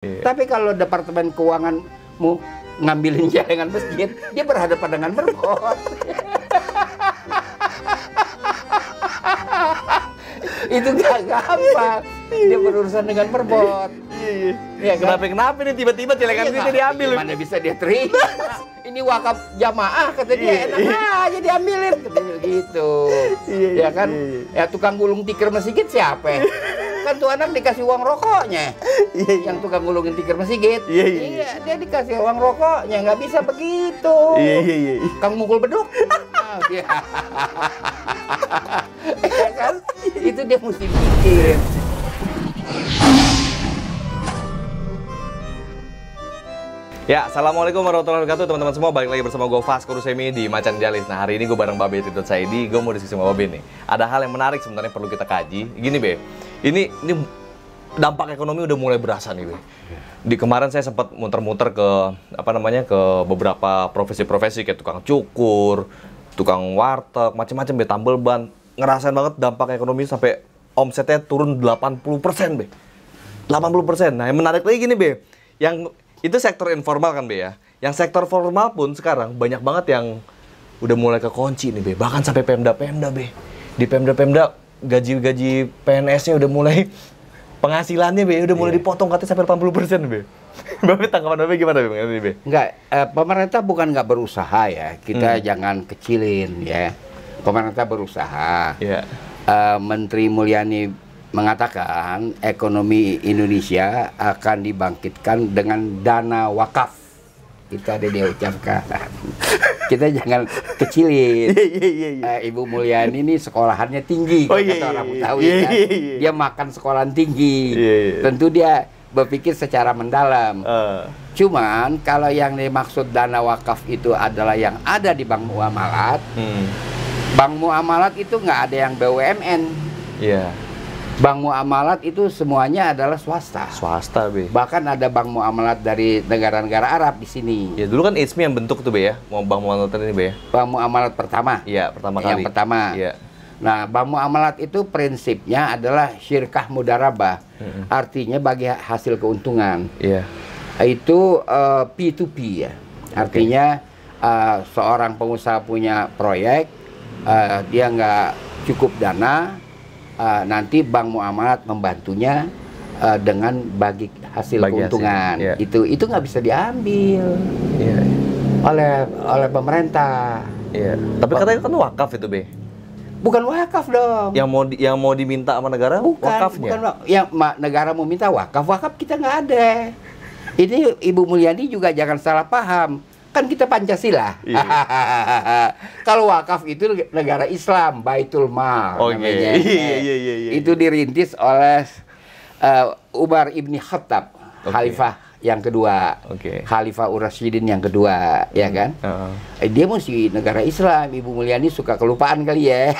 Iya. Tapi kalau Departemen Keuangan mau ngambilin celengan masjid, dia berhadapan dengan berbot. Itu gak gampang. Dia berurusan dengan berbot. Iya. Ya, kan? Kenapa nih tiba-tiba celengan itu diambil? Mana bisa dia terima? Ini wakaf jamaah, kata dia, enak aja diambilin, katanya gitu. Ya kan? Ya tukang gulung tikar masjid siapa? Kan tuh anak dikasih uang rokoknya. Yang tukang gulungin tikar masjid. Iya, dia dikasih uang rokoknya, nggak bisa begitu. Iya. Kang mukul beduk. Ya kan? Itu dia mesti pikir. Ya, assalamualaikum warahmatullahi wabarakatuh teman-teman semua. Balik lagi bersama gue Vasco Rusemi di Macan Jalis. Nah, hari ini gue bareng Babe.id. Gue mau diskusi sama Babe nih. Ada hal yang menarik sebenarnya perlu kita kaji. Gini Be, ini dampak ekonomi udah mulai berasa nih Be. Di kemarin saya sempat muter-muter ke ke beberapa profesi-profesi kayak tukang cukur, tukang warteg, macam-macam Be, tambal ban. Ngerasain banget dampak ekonomi sampai omsetnya turun 80% Be. 80%. Nah, yang menarik lagi gini Be, yang itu sektor informal kan Be ya. Yang sektor formal pun sekarang banyak banget yang udah mulai kekunci nih Be. Bahkan sampai Pemda-Pemda Be. Di Pemda-Pemda gaji-gaji PNS-nya udah mulai penghasilannya Be, udah mulai dipotong katanya sampai 80% Be. Babe, tanggapan Babe gimana Be? Enggak, pemerintah bukan nggak berusaha ya. Kita jangan kecilin ya. Pemerintah berusaha. Iya. Menteri Mulyani mengatakan ekonomi Indonesia akan dibangkitkan dengan dana wakaf. Itu ada dia ucapkan. Kita jangan kecilin. Ibu Mulyani ini sekolahannya tinggi, kata orang Betawi kan. Dia makan sekolahan tinggi. Tentu dia berpikir secara mendalam. Cuman kalau yang dimaksud dana wakaf itu adalah yang ada di Bank Muamalat. Bank Muamalat itu nggak ada yang BUMN. Iya. Bank Muamalat itu semuanya adalah swasta. Swasta Be. Bahkan ada bank muamalat dari negara-negara Arab di sini. Ya dulu kan ISMI yang bentuk tuh Be ya, mau bank muamalat ini Be ya. Bank muamalat pertama. Iya, pertama kali. Yang pertama. Iya. Nah, bank muamalat itu prinsipnya adalah syirkah mudarabah. Artinya bagi hasil keuntungan. Iya. Itu P2P ya. Artinya seorang pengusaha punya proyek, dia nggak cukup dana. Nanti bank muamalat membantunya dengan bagi hasil keuntungan. Iya. Itu nggak bisa diambil oleh pemerintah. Iya. Tapi katanya kan wakaf itu Be. Bukan wakaf dong. Yang mau diminta sama negara wakafnya. Bukan yang negara mau minta wakaf kita nggak ada. Ini Ibu Mulyani juga jangan salah paham. Kan kita Pancasila. Iya. Kalau wakaf itu negara Islam, Baitul Mal namanya. Iya. Itu dirintis oleh Umar ibni Khattab, Khalifah yang kedua. Khalifah Ur-Rasyidin yang kedua, ya kan? Dia mesti negara Islam. Ibu Mulyani suka kelupaan kali ya.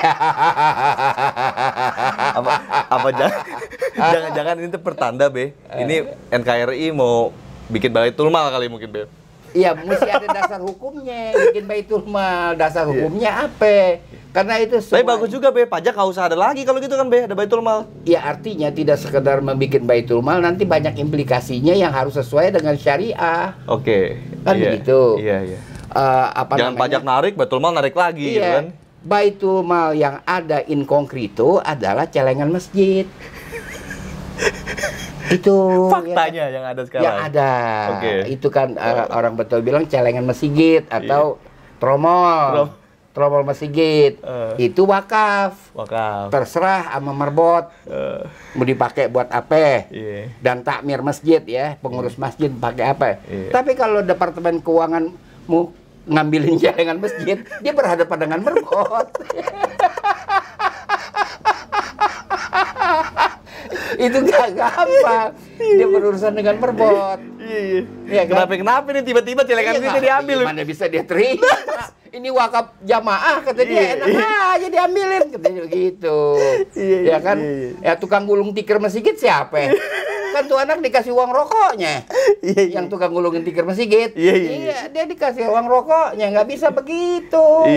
Jangan ini tuh pertanda Be. Ini NKRI mau bikin Baitul Mal kali mungkin Be. Iya, mesti ada dasar hukumnya, bikin Baitul Mal. Dasar hukumnya apa? Karena itu semua. Tapi bagus juga Be, pajak nggak usah ada lagi kalau gitu kan Be, ada Baitul Mal. Ya artinya tidak sekedar membuat Baitul Mal, nanti banyak implikasinya yang harus sesuai dengan syariah. Kan begitu. Iya. namanya? Jangan pajak narik, Baitul Mal narik lagi gitu kan. Baitul Mal yang ada in concreto adalah celengan masjid. Itu faktanya yang ada sekarang. Yang ada. Itu kan orang betul bilang celengan masjid atau tromol masjid. Itu wakaf. Terserah sama merbot. Mau dipakai buat apa? Dan takmir masjid ya, pengurus masjid pakai apa? Tapi kalau Departemen Keuangan mau ngambilin celengan masjid, dia berhadapan dengan merbot. Itu gak gampang. Dia berurusan dengan berbot. Iya. Kenapa nih tiba-tiba celengan itu diambil? Mana bisa dia terima? Ini wakaf jamaah, kata dia, enak aja diambilin, katanya gitu. Ya kan? Ya tukang gulung tikar masjid siapa? Kan tuh anak dikasih uang rokoknya. Yang tukang gulungin tikar masjid. Iya, dia dikasih uang rokoknya, nggak bisa begitu.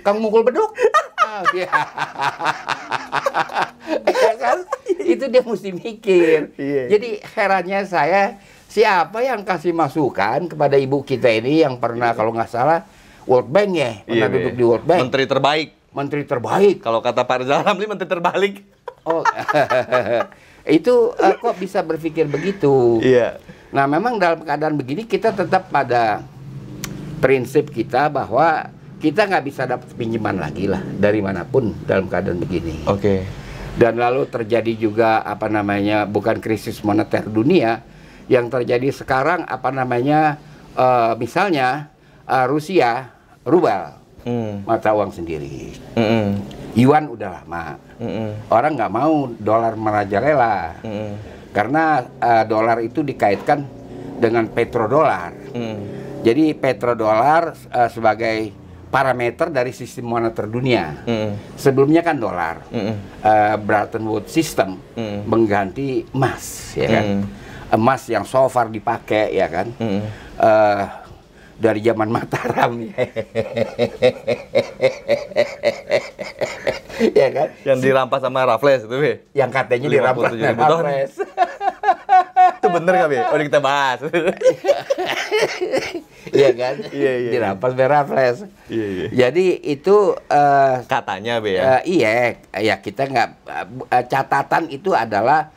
Kang mukul beduk. Ya. Ya kan? Itu dia mesti mikir. Iya. Jadi herannya saya, siapa yang kasih masukan kepada ibu kita ini yang pernah kalau nggak salah World Bank ya, pernah duduk di World Bank. Menteri terbaik. Menteri terbaik. Kalau kata Pak Rizal Ramli, menteri terbalik. Oh, itu kok bisa berpikir begitu? Iya. Nah, memang dalam keadaan begini kita tetap pada prinsip kita bahwa kita nggak bisa dapat pinjaman lagi lah dari manapun dalam keadaan begini. Oke. Dan lalu terjadi juga apa namanya, bukan krisis moneter dunia yang terjadi sekarang, apa namanya, misalnya Rusia rubel, mata uang sendiri. Yuan udah lama. Orang nggak mau dolar merajalela. Karena dolar itu dikaitkan dengan petrodolar. Jadi petrodolar sebagai parameter dari sistem moneter dunia. Sebelumnya kan dolar. Bretton Woods System mengganti emas, ya kan? Emas yang so far dipakai, ya kan? Dari zaman Mataram, ya kan? Yang dirampas sama Raffles itu, Be? Yang katanya dirampas sama 57.000 ton. Raffles. Itu bener nggak, Be? Oh, kita bahas. Iya kan? Iya. Dirampas sama Raffles. Iya. Jadi itu Katanya, Be, ya? iya, ya kita nggak catatan itu adalah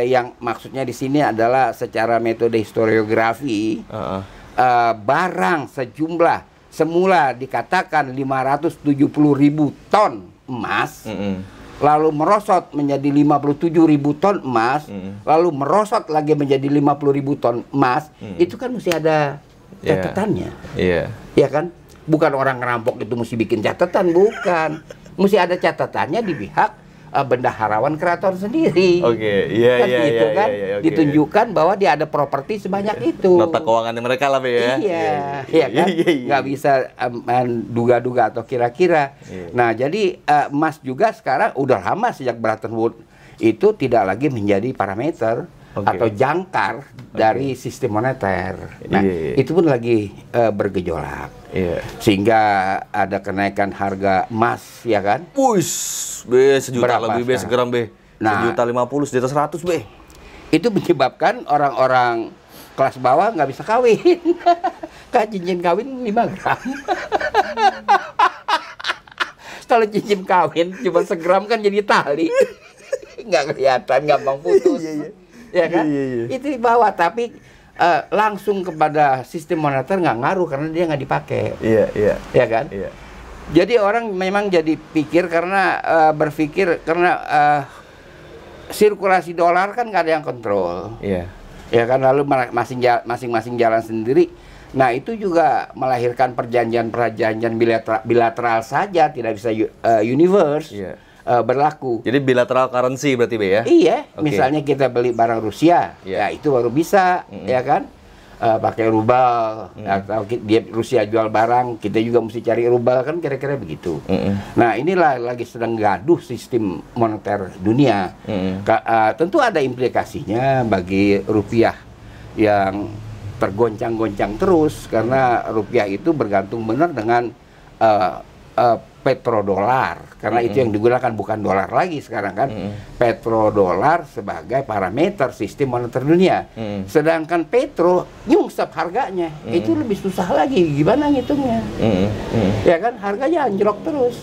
yang maksudnya di sini adalah secara metode historiografi. Barang sejumlah semula dikatakan 570.000 ton emas, lalu merosot menjadi 57.000 ton emas, lalu merosot lagi menjadi 50.000 ton emas, itu kan mesti ada catatannya. Iya. Ya kan? Bukan orang ngerampok itu mesti bikin catatan, bukan. Mesti ada catatannya di pihak bendaharawan keraton sendiri. Oke, iya, kan iya, gitu iya, kan, iya, oke. ditunjukkan bahwa dia ada properti sebanyak itu. Nota keuangannya mereka lah, Be, ya? Iya kan, nggak bisa duga-duga atau kira-kira. Nah, jadi emas juga sekarang udah lama sejak Bretton Woods itu tidak lagi menjadi parameter atau jangkar dari sistem moneter. Nah, itu pun lagi bergejolak. Sehingga ada kenaikan harga emas, ya kan? Push, Be, sejuta Berapa lebih, Be, sekarang? segram, Be. Nah, 1.050.000, sejuta 100, Be. Itu menyebabkan orang-orang kelas bawah nggak bisa kawin. Kan cincin kawin 5 gram. Kalau cincin kawin cuma segram kan jadi tali. Nggak kelihatan, gampang putus. Ya kan? Itu di bawah, tapi langsung kepada sistem moneter nggak ngaruh karena dia nggak dipakai. Ya kan? Jadi orang memang jadi pikir karena berpikir karena sirkulasi dolar kan nggak ada yang kontrol. Ya kan, lalu masing-masing jalan sendiri. Nah, itu juga melahirkan perjanjian-perjanjian bilateral saja, tidak bisa universe berlaku. Jadi bilateral currency berarti, Be, ya? Iya, misalnya kita beli barang Rusia, ya itu baru bisa, ya kan? Pakai rubel, atau Rusia jual barang, kita juga mesti cari rubel, kan kira-kira begitu. Nah, inilah lagi sedang gaduh sistem moneter dunia. Tentu ada implikasinya bagi rupiah yang tergoncang-goncang terus, karena rupiah itu bergantung benar dengan petrodolar, karena itu yang digunakan, bukan dolar lagi sekarang kan. Petrodolar sebagai parameter sistem moneter dunia. Sedangkan petro nyungsep harganya, itu lebih susah lagi gimana ngitungnya. Ya kan, harganya anjlok terus.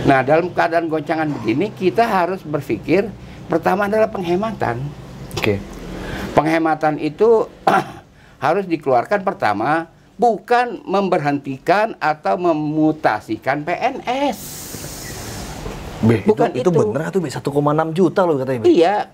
Nah, dalam keadaan goncangan begini kita harus berpikir pertama adalah penghematan. Penghematan itu harus dikeluarkan pertama, bukan memberhentikan atau memutasikan PNS. Bukan itu bener tuh, 1,6 juta loh katanya, Be. Iya,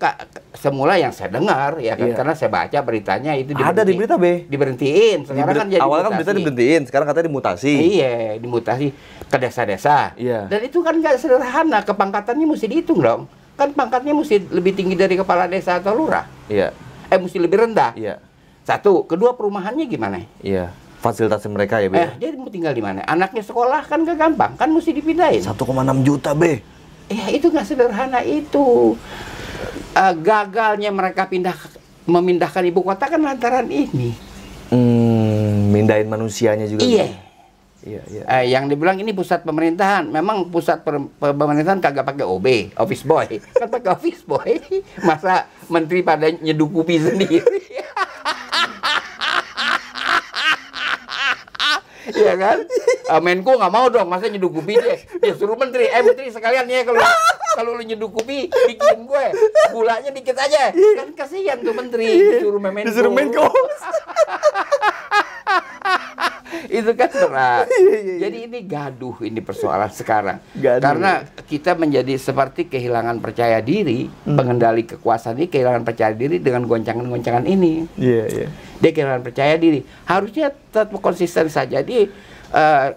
semula yang saya dengar ya kan, karena saya baca beritanya itu ada di berita, Be. Diberhentiin. Sekarang kan jadi awalnya kan berita diberhentiin, sekarang katanya dimutasi. Iya, dimutasi ke desa-desa. Dan itu kan nggak sederhana, kepangkatannya mesti dihitung dong. Kan pangkatnya mesti lebih tinggi dari kepala desa atau lurah. Mesti lebih rendah. Satu, kedua perumahannya gimana? Fasilitas mereka ya, Be. Dia mau tinggal di mana? Anaknya sekolah kan gak gampang, kan mesti dipindahin. 1,6 juta, Be. Itu nggak sederhana itu. Gagalnya mereka memindahkan ibu kota kan lantaran ini. Mindahin manusianya juga. Iya. Iya, iya. Yang dibilang ini pusat pemerintahan, memang pusat pemerintahan kagak pakai OB, office boy, kan pakai office boy. Masa menteri pada nyeduh kupi sendiri? Iya kan? Menko nggak mau dong, masa nyeduh kupi dia suruh menteri, menteri sekalian ya kalau lu nyeduh kupi bikin gue gulanya dikit aja, kan kasihan tuh menteri disuruh Menko. Itu kan berat. Jadi ini gaduh, ini persoalan sekarang. Gaduh. Karena kita menjadi seperti kehilangan percaya diri, pengendali kekuasaan ini kehilangan percaya diri dengan goncangan-goncangan ini. Iya, iya. Dia kehilangan percaya diri. Harusnya tetap konsisten saja. Jadi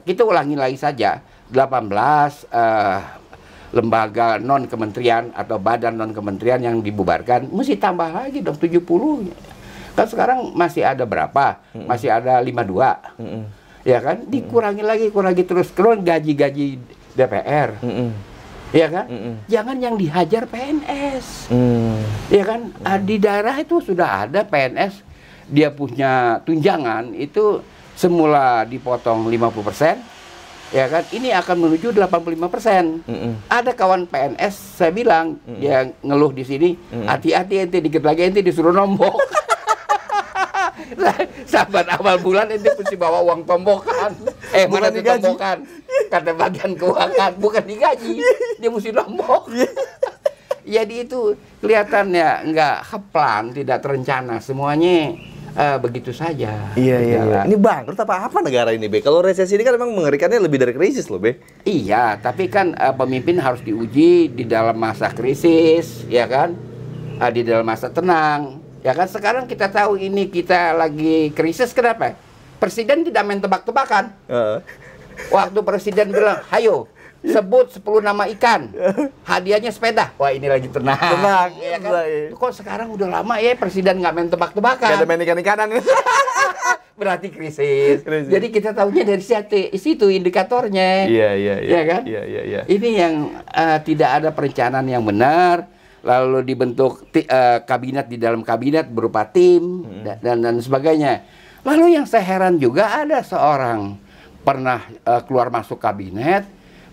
kita ulangi lagi saja. 18 lembaga non kementerian atau badan non kementerian yang dibubarkan, mesti tambah lagi dong 70. Kan sekarang masih ada berapa? Masih ada 52. Ya kan? Dikurangi lagi, kurangi terus. Kalau gaji-gaji DPR. Ya kan? Jangan yang dihajar PNS. Ya kan? Di daerah itu sudah ada PNS, dia punya tunjangan itu semula dipotong 50%, ya kan? Ini akan menuju 85%. Ada kawan PNS, saya bilang, dia ngeluh di sini, hati-hati ente dikit lagi ente disuruh nombok. Sahabat awal bulan ente mesti bawa uang tombokan. Mana tuh tombokan? Kata bagian keuangan, bukan digaji, dia mesti nombok. Jadi itu kelihatannya nggak keplan, tidak terencana, semuanya begitu saja. Iya. Ini bangkrut apa negara ini, Be? Kalau resesi ini kan memang mengerikannya lebih dari krisis loh, Be. Iya, tapi kan pemimpin harus diuji di dalam masa krisis, ya kan? Di dalam masa tenang. Ya kan, sekarang kita tahu ini kita lagi krisis, kenapa? Presiden tidak main tebak-tebakan. Waktu presiden bilang, "Hayo, sebut 10 nama ikan, hadiahnya sepeda." Wah, ini lagi tenang. Ya kan? Kok sekarang udah lama ya presiden nggak main tebak-tebakan. Nggak ada main ikan-ikanan. Berarti krisis. Jadi kita tahunya dari situ indikatornya. Iya. Ya kan? Iya. Ini yang tidak ada perencanaan yang benar. Lalu dibentuk kabinet di dalam kabinet berupa tim dan sebagainya. Lalu yang saya heran juga ada seorang pernah keluar masuk kabinet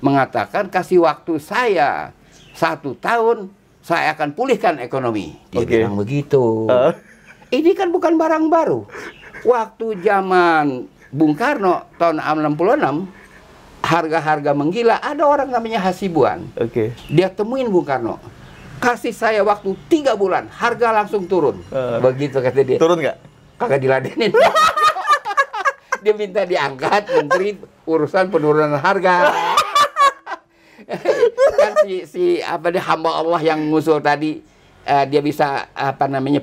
mengatakan kasih waktu saya 1 tahun saya akan pulihkan ekonomi. Dia bilang begitu. Ini kan bukan barang baru. Waktu zaman Bung Karno tahun 66 harga-harga menggila, ada orang namanya Hasibuan. Dia temuin Bung Karno. Kasih saya waktu 3 bulan, harga langsung turun. Begitu kata dia. Turun nggak? Kagak diladenin. Dia minta diangkat menteri urusan penurunan harga. Kan si hamba Allah yang ngusul tadi, dia bisa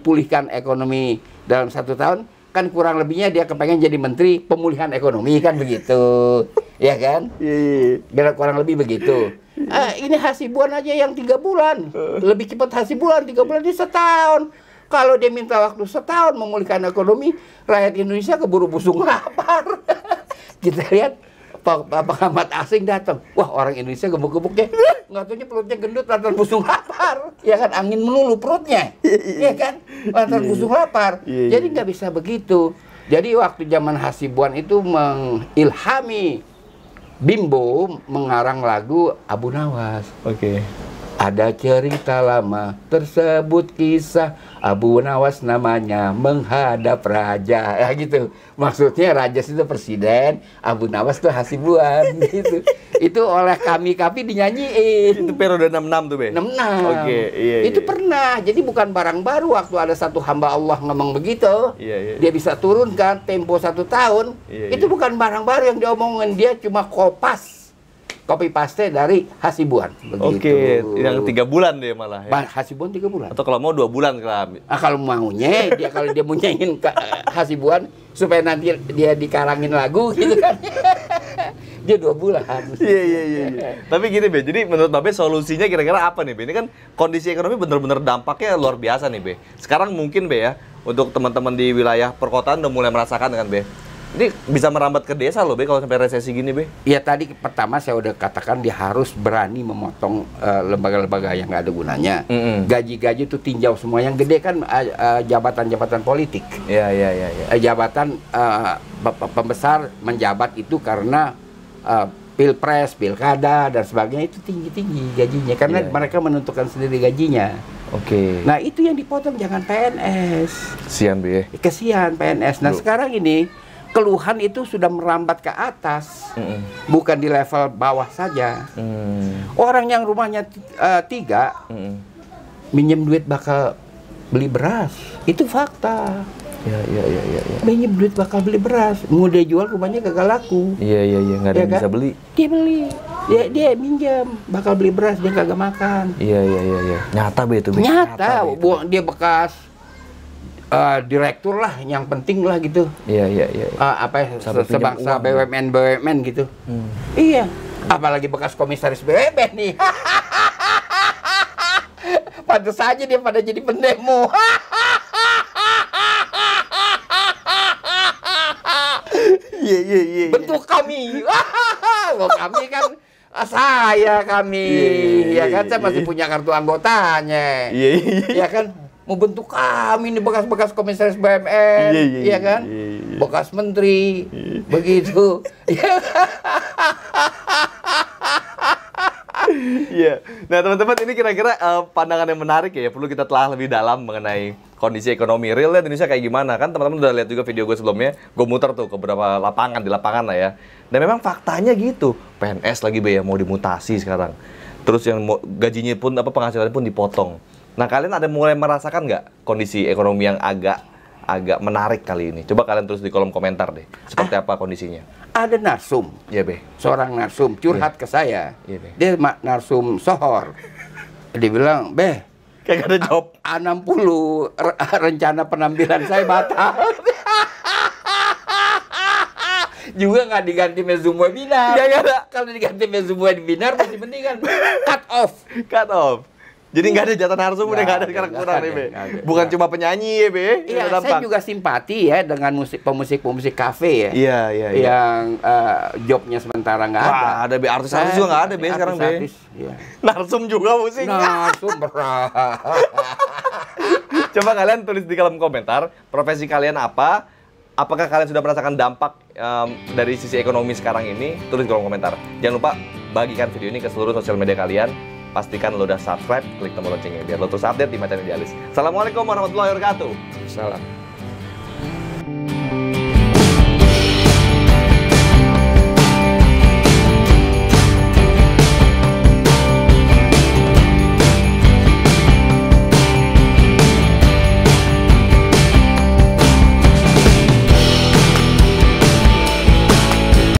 pulihkan ekonomi dalam 1 tahun. Kan kurang lebihnya dia kepengen jadi menteri pemulihan ekonomi, kan begitu. Ya kan? Biar kurang lebih begitu. Ini Hasibuan aja yang 3 bulan. Lebih cepat Hasibuan, 3 bulan di setahun. Kalau dia minta waktu setahun memulihkan ekonomi, rakyat Indonesia keburu busung lapar. Kita lihat pengamat asing datang. Wah, orang Indonesia gemuk-gemuknya. Nggak taunya perutnya gendut, lantaran busung lapar. Ya kan, angin melulu perutnya. Ya kan, lantaran busung lapar. Jadi nggak bisa begitu. Jadi waktu zaman Hasibuan itu mengilhami Bimbo mengarang lagu Abu Nawas. Ada cerita lama tersebut kisah Abu Nawas namanya menghadap raja. Ya gitu. Maksudnya raja itu presiden, Abu Nawas itu Hasibuan gitu. Itu oleh kami dinyanyiin. Itu periode 66 tuh, Be. 66. Itu pernah. Jadi bukan barang baru waktu ada satu hamba Allah ngomong begitu. Dia bisa turunkan tempo 1 tahun. Itu bukan barang baru yang diomongin, dia cuma copy paste dari Hasibuan. Yang 3 bulan dia malah. Ya? Hasibuan 3 bulan. Atau kalau mau 2 bulan kali. Kalau maunya kalau dia mau nyanyiin Hasibuan supaya nanti dia dikarangin lagu gitu kan. Dia 2 bulan. Iya. Tapi gini, Be. Jadi menurut Babe solusinya kira-kira apa nih, Be? Ini kan kondisi ekonomi bener-bener dampaknya luar biasa nih, Be. Sekarang mungkin, Be, ya, untuk teman-teman di wilayah perkotaan udah mulai merasakan kan, Be. Ini bisa merambat ke desa loh, Be, kalau sampai resesi gini, Be. Ya tadi pertama saya udah katakan dia harus berani memotong lembaga-lembaga yang nggak ada gunanya. Gaji-gaji itu tinjau semua. Yang gede kan jabatan-jabatan politik. Iya. Jabatan pembesar menjabat itu karena pilpres, pilkada dan sebagainya itu tinggi-tinggi gajinya karena mereka menentukan sendiri gajinya. Oke. Nah itu yang dipotong, jangan PNS. Kesian, Be. Kesian PNS. Nah sekarang ini keluhan itu sudah merambat ke atas, bukan di level bawah saja. Orang yang rumahnya 3 minjem duit bakal beli beras, itu fakta. Iya. Minjem duit bakal beli beras, mau dia jual rumahnya gagal laku. Iya, nggak ada yang bisa beli. Dia beli, dia minjem bakal beli beras, dia kagak makan. Iya. Nyata, Be, itu. Be. Nyata, dia bekas direktur lah, yang penting lah gitu. Iya. Sebangsa BUMN gitu. Iya, apalagi bekas komisaris BUMN nih. Pantes saja dia pada jadi pendemo. Iya. Bentuk kami. Loh, kami kan kami. Ya kan saya masih punya kartu anggotanya. Iya. Ya kan mau bentuk kami nih bekas-bekas komisaris BUMN, iya kan? Bekas menteri, begitu. Iya. Nah, teman-teman, ini kira-kira pandangan yang menarik ya, perlu kita telah lebih dalam mengenai kondisi ekonomi realnya Indonesia kayak gimana. Kan teman-teman udah lihat juga video gue sebelumnya, gue muter tuh ke beberapa lapangan, di lapangan lah ya. Dan memang faktanya gitu, PNS lagi, Be, ya, mau dimutasi sekarang. Terus yang gajinya pun, penghasilannya pun dipotong. Nah, kalian ada mulai merasakan nggak kondisi ekonomi yang agak menarik kali ini? Coba kalian tulis di kolom komentar deh, seperti apa kondisinya. Ada narsum, Be. seorang narsum curhat ke saya. Be. Dia narsum sohor. Dia bilang, Be, kayak gak ada job. 60 rencana penampilan saya batal. Juga nggak diganti Zoom webinar. Nggak ada. Kalau diganti Zoom webinar masih mending kan cut off. Jadi nggak ada jatah narsum, udah nggak ada sekarang kurang nih, Be. Bukan cuma penyanyi ya, Be. Iya, saya juga simpati ya dengan pemusik kafe ya. Iya. Yang jobnya sementara nggak ada. Wah, ada, Be. Artis-artis juga nggak ada, Be, sekarang, Be. Iya. Narsum juga musik. Narsum berat. Coba kalian tulis di kolom komentar, profesi kalian apa? Apakah kalian sudah merasakan dampak dari sisi ekonomi sekarang ini? Tulis di kolom komentar. Jangan lupa bagikan video ini ke seluruh sosial media kalian. Pastikan lo udah subscribe, klik tombol loncengnya biar lo terus update di Macan Idealis. Assalamualaikum warahmatullahi wabarakatuh. Salam.